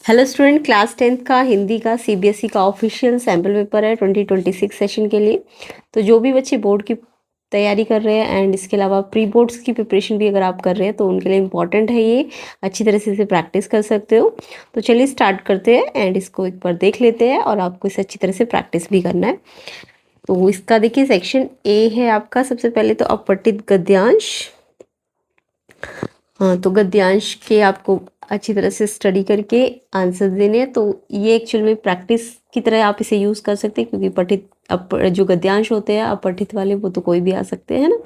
Hello student, class 10th का हिंदी का CBSE का ऑफिशियल सैम्पल पेपर है 2026 सेशन के लिए। तो जो भी बच्चे बोर्ड की तैयारी कर रहे हैं एंड इसके अलावा प्री बोर्ड्स की प्रिपरेशन भी अगर आप कर रहे हैं तो उनके लिए इम्पॉर्टेंट है, ये अच्छी तरह से इसे प्रैक्टिस कर सकते हो। तो चलिए स्टार्ट करते हैं एंड इसको एक बार देख लेते हैं और आपको इसे अच्छी तरह से प्रैक्टिस भी करना है। तो इसका देखिए सेक्शन ए है आपका। सबसे पहले तो अपठित गद्यांश। हाँ, तो गद्यांश के आपको अच्छी तरह से स्टडी करके आंसर देने हैं। तो ये एक्चुअल में प्रैक्टिस की तरह आप इसे यूज़ कर सकते हैं, क्योंकि पठित जो गद्यांश होते हैं अपठित वाले वो तो कोई भी आ सकते हैं ना।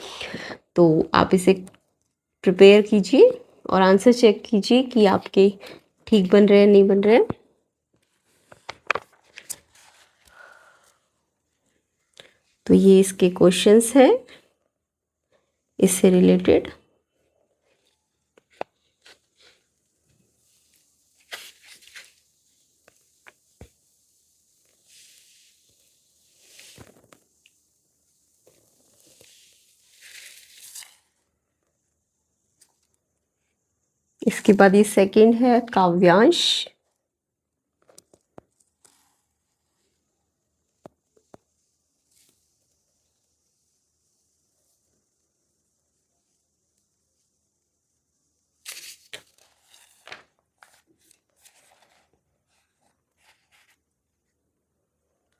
तो आप इसे प्रिपेयर कीजिए और आंसर चेक कीजिए कि आपके ठीक बन रहे हैं नहीं बन रहे हैं। तो ये इसके क्वेश्चंस हैं इससे रिलेटेड। इसके बाद ये सेकंड है काव्यांश।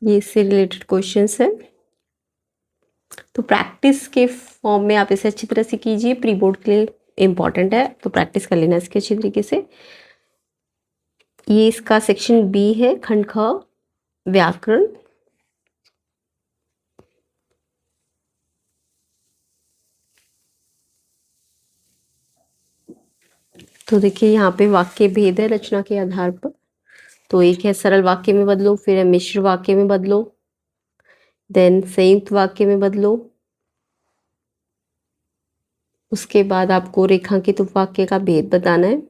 ये इससे रिलेटेड क्वेश्चंस है। तो प्रैक्टिस के फॉर्म में आप इसे अच्छी तरह से कीजिए, प्री बोर्ड के लिए इम्पॉर्टेंट है, तो प्रैक्टिस कर लेना इसके अच्छी तरीके से। ये इसका सेक्शन बी है, खंड ख व्याकरण। तो देखिए यहाँ पे वाक्य भेद है रचना के आधार पर। तो एक है सरल वाक्य में बदलो, फिर है मिश्र वाक्य में बदलो, देन संयुक्त वाक्य में बदलो। उसके बाद आपको रेखांकित उपवाक्य का भेद बताना है,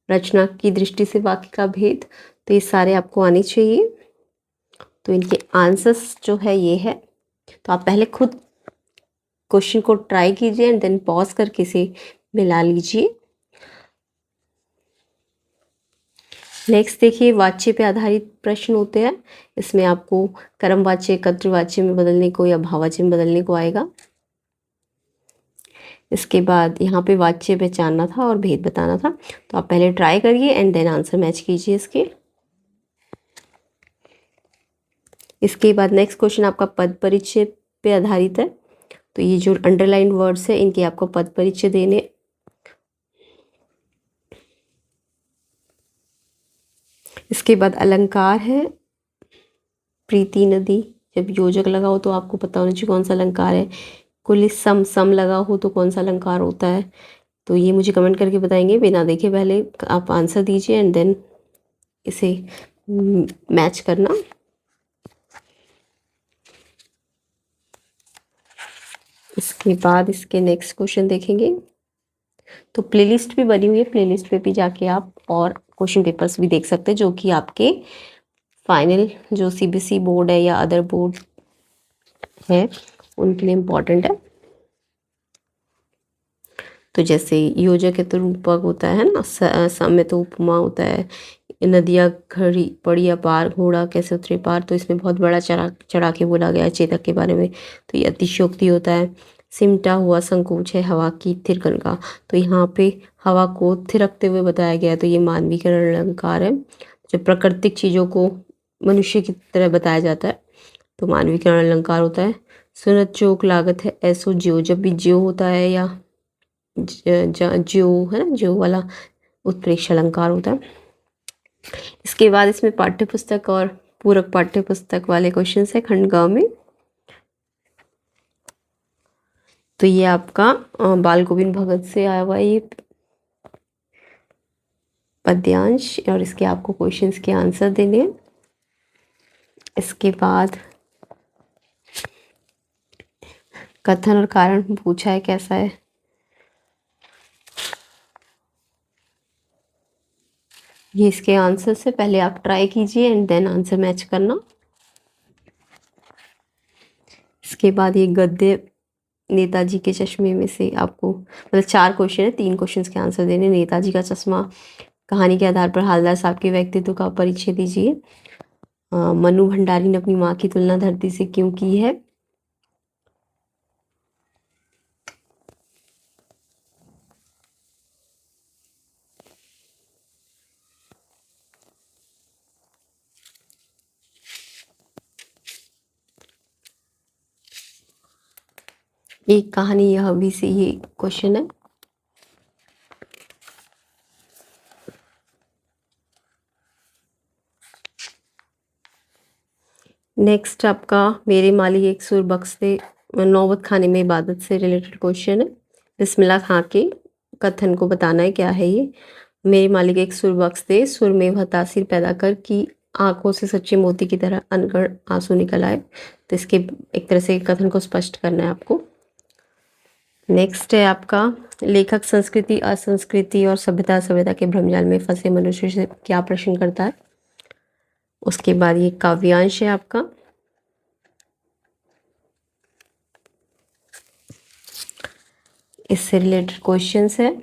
रचना की दृष्टि से वाक्य का भेद। तो ये सारे आपको आने चाहिए। तो इनके आंसर्स जो है ये है। तो आप पहले खुद क्वेश्चन को ट्राई कीजिए एंड देन पॉज करके इसे मिला लीजिए। नेक्स्ट देखिए, वाच्य पे आधारित प्रश्न होते हैं। इसमें आपको कर्मवाच्य कर्तृवाच्य में बदलने को या भाववाच्य में बदलने को आएगा। इसके बाद यहाँ पे वाच्य पहचानना था और भेद बताना था। तो आप पहले ट्राई करिए एंड देन आंसर मैच कीजिए इसके। इसके बाद नेक्स्ट क्वेश्चन आपका पद परिचय पे आधारित है। तो ये जो अंडरलाइन वर्ड्स है इनके आपको पद परिचय देने। इसके बाद अलंकार है, प्रीति नदी। जब योजक लगा हो तो आपको पता होना चाहिए कौन सा अलंकार है। कुलिस सम सम लगा हो तो कौन सा अलंकार होता है। तो ये मुझे कमेंट करके बताएंगे, बिना देखे पहले आप आंसर दीजिए एंड देन इसे मैच करना। इसके बाद इसके नेक्स्ट क्वेश्चन देखेंगे। तो प्लेलिस्ट भी बनी हुई है, प्लेलिस्ट पे भी जाके आप और क्वेश्चन पेपर्स भी देख सकते हैं, जो कि आपके फाइनल जो सीबीएसई बोर्ड है या अदर बोर्ड है उनके लिए इम्पॉर्टेंट है। तो जैसे योजक है तो रूपक होता है ना, सम में तो उपमा होता है। नदियाँ खड़ी पड़ी अपार, घोड़ा कैसे उतरे पार। तो इसमें बहुत बड़ा चढ़ा के बोला गया है चेतक के बारे में, तो ये अतिशयोक्ति होता है। सिमटा हुआ संकोच है हवा की थिरकन का। तो यहाँ पे हवा को थिरकते हुए बताया गया है, तो ये मानवीकरण अलंकार है। जब प्राकृतिक चीज़ों को मनुष्य की तरह बताया जाता है तो मानवीकरण अलंकार होता है। सुनत चोक लागत है ऐसो ज्यो। जब भी ज्यो होता है या ज्यो है ना, ज्यो वाला उत्प्रेक्ष अलंकार होता है। इसके बाद इसमें पाठ्य पुस्तक और पूरक पाठ्य पुस्तक वाले क्वेश्चन है खंड ग में। तो ये आपका बाल गोविंद भगत से आया हुआ ये पद्यांश, और इसके आपको क्वेश्चंस के आंसर देने हैं। इसके बाद कथन और कारण पूछा है कैसा है। ये इसके आंसर से पहले आप ट्राई कीजिए एंड देन आंसर मैच करना। इसके बाद ये गद्य नेताजी के चश्मे में से आपको मतलब 4 क्वेश्चन है, 3 क्वेश्चन के आंसर देने। नेताजी का चश्मा कहानी के आधार पर हालदार साहब के व्यक्तित्व का परिचय दीजिए। मनु भंडारी ने अपनी माँ की तुलना धरती से क्यों की है? एक कहानी यह भी से ये क्वेश्चन है। नेक्स्ट आपका मेरे मालिक एक सुर बख्श दे नौबत खाने में इबादत से रिलेटेड क्वेश्चन है। बिस्मिल्लाह खां के कथन को बताना है क्या है ये। मेरे मालिक एक सुर बख्श दे, सुर में वह तासीर पैदा कर कि आंखों से सच्चे मोती की तरह अनगढ़ आंसू निकल आए। तो इसके एक तरह से कथन को स्पष्ट करना है आपको। नेक्स्ट है आपका लेखक संस्कृति असंस्कृति और सभ्यता सभ्यता के भ्रमजाल में फंसे मनुष्य से क्या प्रश्न करता है। उसके बाद ये काव्यांश है आपका। इससे रिलेटेड क्वेश्चंस है।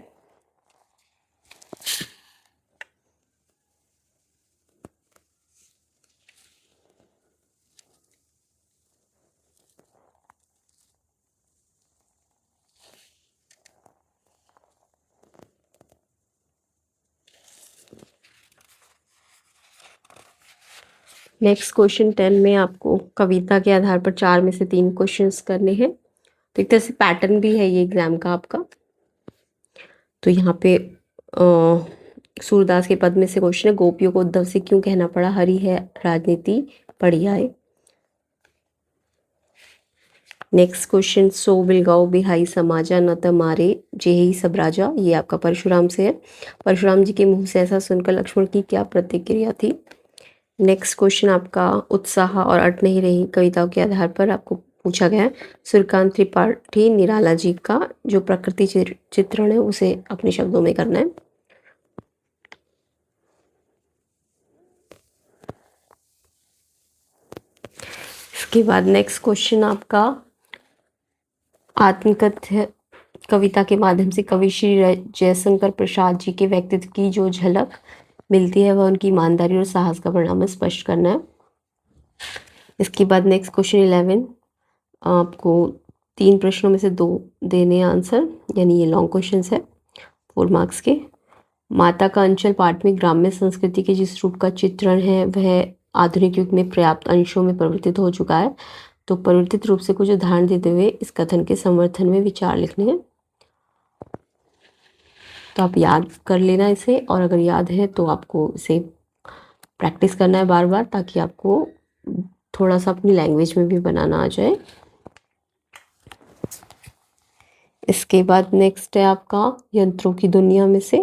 नेक्स्ट क्वेश्चन 10 में आपको कविता के आधार पर 4 में से 3 क्वेश्चंस करने हैं। तो एक तरह से पैटर्न भी है ये एग्जाम का आपका। तो यहाँ पे सूरदास के पद में से क्वेश्चन है, गोपियों को उद्धव से क्यों कहना पड़ा हरि है राजनीति पढ़ी आए। नेक्स्ट क्वेश्चन सो बिलगाओ बिहाई समाजा न त मारे जेहि सब राजा, ये आपका परशुराम से है। परशुराम जी के मुंह से ऐसा सुनकर लक्ष्मण की क्या प्रतिक्रिया थी। नेक्स्ट क्वेश्चन आपका उत्साह और अट नहीं रही कविताओं के आधार पर आपको पूछा गया है। सूर्यकांत त्रिपाठी निराला जी का जो प्रकृति चित्रण है उसे अपने शब्दों में करना है। इसके बाद नेक्स्ट क्वेश्चन आपका आत्मकथ्य कविता के माध्यम से कवि श्री जयशंकर प्रसाद जी के व्यक्तित्व की जो झलक मिलती है वह उनकी ईमानदारी और साहस का परिणाम स्पष्ट करना है। इसके बाद नेक्स्ट क्वेश्चन 11 आपको 3 प्रश्नों में से 2 देने आंसर, यानी ये लॉन्ग क्वेश्चन है 4 मार्क्स के। माता का अंचल पाठ में ग्राम्य संस्कृति के जिस रूप का चित्रण है वह आधुनिक युग में पर्याप्त अंशों में परिवर्तित हो चुका है। तो परिवर्तित रूप से कुछ उदाहरण देते हुए इस कथन के समर्थन में विचार लिखने हैं। तो आप याद कर लेना इसे, और अगर याद है तो आपको इसे प्रैक्टिस करना है बार बार, ताकि आपको थोड़ा सा अपनी लैंग्वेज में भी बनाना आ जाए। इसके बाद नेक्स्ट है आपका यंत्रों की दुनिया में से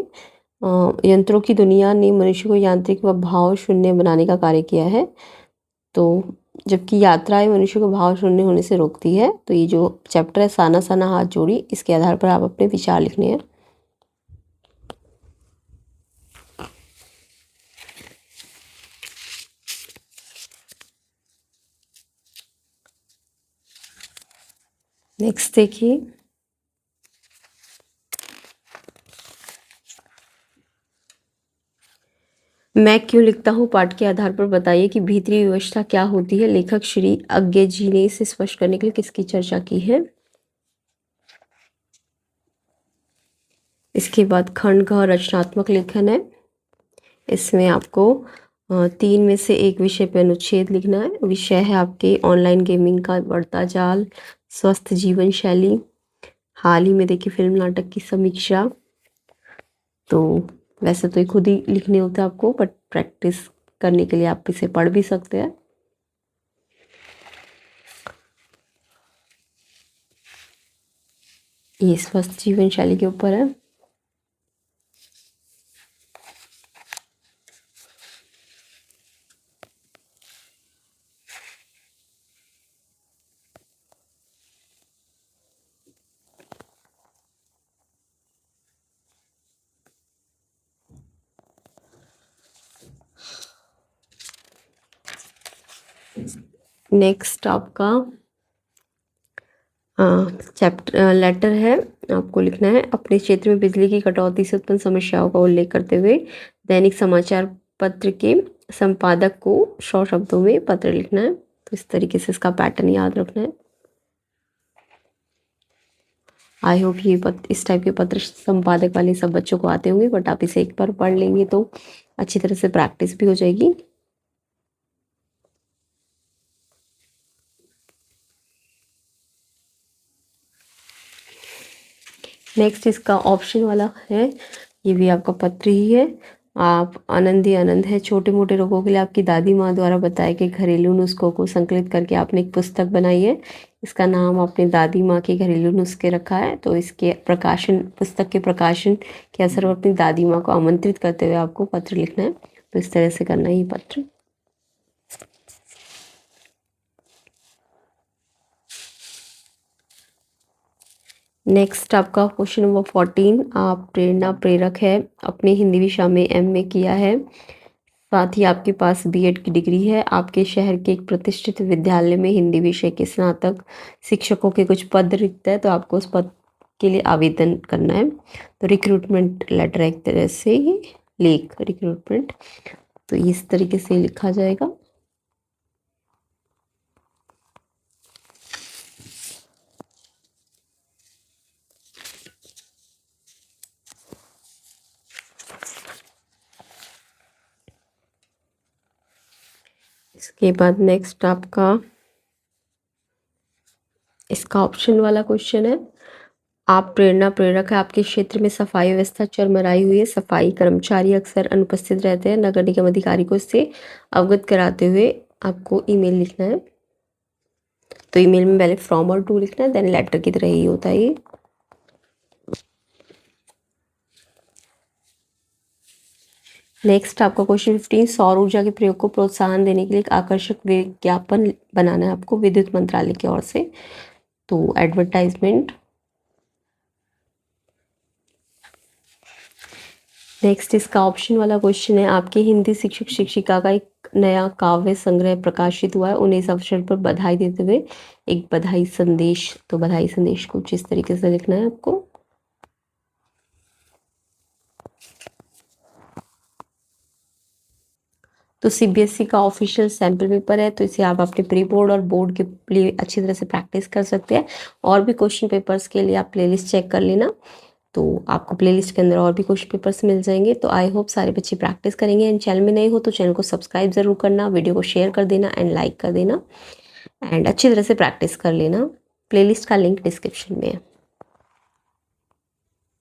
यंत्रों की दुनिया ने मनुष्य को यांत्रिक व भाव शून्य बनाने का कार्य किया है। तो जबकि यात्राएं मनुष्य को भाव शून्य होने से रोकती है। तो ये जो चैप्टर है साना साना हाथ जोड़ी, इसके आधार पर आप अपने विचार लिखने हैं। नेक्स्ट देखिए मैं क्यों लिखता हूँ पाठ के आधार पर बताइए कि भीतरी व्यवस्था क्या होती है। लेखक श्री अज्ञे जी ने इसे स्पष्ट करने के लिए किसकी चर्चा की है। इसके बाद खंड ग रचनात्मक लेखन है। इसमें आपको 3 में से 1 विषय पर अनुच्छेद लिखना है। विषय है आपके ऑनलाइन गेमिंग का बढ़ता जाल, स्वस्थ जीवन शैली, हाल ही में देखी फिल्म नाटक की समीक्षा। तो वैसे तो ये खुद ही लिखने होते हैं आपको, बट प्रैक्टिस करने के लिए आप इसे पढ़ भी सकते हैं। ये स्वस्थ जीवन शैली के ऊपर है। नेक्स्ट आपका चैप्टर लेटर है। आपको लिखना है अपने क्षेत्र में बिजली की कटौती से उत्पन्न समस्याओं का उल्लेख करते हुए दैनिक समाचार पत्र के संपादक को 100 शब्दों में पत्र लिखना है। तो इस तरीके से इसका पैटर्न याद रखना है। आई होप ये इस टाइप के पत्र संपादक वाले सब बच्चों को आते होंगे, बट आप इसे एक बार पढ़ लेंगे तो अच्छी तरह से प्रैक्टिस भी हो जाएगी। नेक्स्ट इसका ऑप्शन वाला है, ये भी आपका पत्र ही है। आप आनंद ही आनंद है, छोटे मोटे रोगों के लिए आपकी दादी माँ द्वारा बताए गए घरेलू नुस्खों को संकलित करके आपने एक पुस्तक बनाई है। इसका नाम आपने दादी माँ के घरेलू नुस्खे रखा है। तो इसके प्रकाशन, पुस्तक के प्रकाशन के अवसर पर अपनी दादी माँ को आमंत्रित करते हुए आपको पत्र लिखना है। तो इस तरह से करना है ये पत्र। नेक्स्ट आपका क्वेश्चन नंबर 14, आप प्रेरणा प्रेरक है, अपने हिंदी विषय में MA किया है, साथ ही आपके पास B.Ed की डिग्री है। आपके शहर के एक प्रतिष्ठित विद्यालय में हिंदी विषय के स्नातक शिक्षकों के कुछ पद रिक्त है, तो आपको उस पद के लिए आवेदन करना है। तो रिक्रूटमेंट लेटर एक तरह से ही लेख रिक्रूटमेंट, तो इस तरीके से लिखा जाएगा। इसके बाद नेक्स्ट आपका इसका ऑप्शन वाला क्वेश्चन है, आप प्रेरणा प्रेरक है, आपके क्षेत्र में सफाई व्यवस्था चरमराई हुई है, सफाई कर्मचारी अक्सर अनुपस्थित रहते हैं, नगर निगम अधिकारी को इससे अवगत कराते हुए आपको ईमेल लिखना है। तो ईमेल में पहले फ्रॉम और टू लिखना है, देन लेटर की तरह ही होता है ये। नेक्स्ट आपका क्वेश्चन 15, सौर ऊर्जा के प्रयोग को प्रोत्साहन देने के लिए एक आकर्षक विज्ञापन बनाना है आपको विद्युत मंत्रालय की ओर से। तो एडवर्टाइजमेंट। नेक्स्ट इसका ऑप्शन वाला क्वेश्चन है, आपके हिंदी शिक्षक शिक्षिका का एक नया काव्य संग्रह प्रकाशित हुआ है, उन्हें इस अवसर पर बधाई देते हुए एक बधाई संदेश। तो बधाई संदेश कुछ इस तरीके से लिखना है आपको। तो CBSE का ऑफिशियल सैम्पल पेपर है, तो इसे आप अपने प्री बोर्ड और बोर्ड के लिए अच्छी तरह से प्रैक्टिस कर सकते हैं। और भी क्वेश्चन पेपर्स के लिए आप प्लेलिस्ट चेक कर लेना, तो आपको प्लेलिस्ट के अंदर और भी क्वेश्चन पेपर्स मिल जाएंगे। तो आई होप सारे बच्चे प्रैक्टिस करेंगे। एंड चैनल में नए हो तो चैनल को सब्सक्राइब ज़रूर करना, वीडियो को शेयर कर देना एंड लाइक कर देना, एंड अच्छी तरह से प्रैक्टिस कर लेना। प्लेलिस्ट का लिंक डिस्क्रिप्शन में है।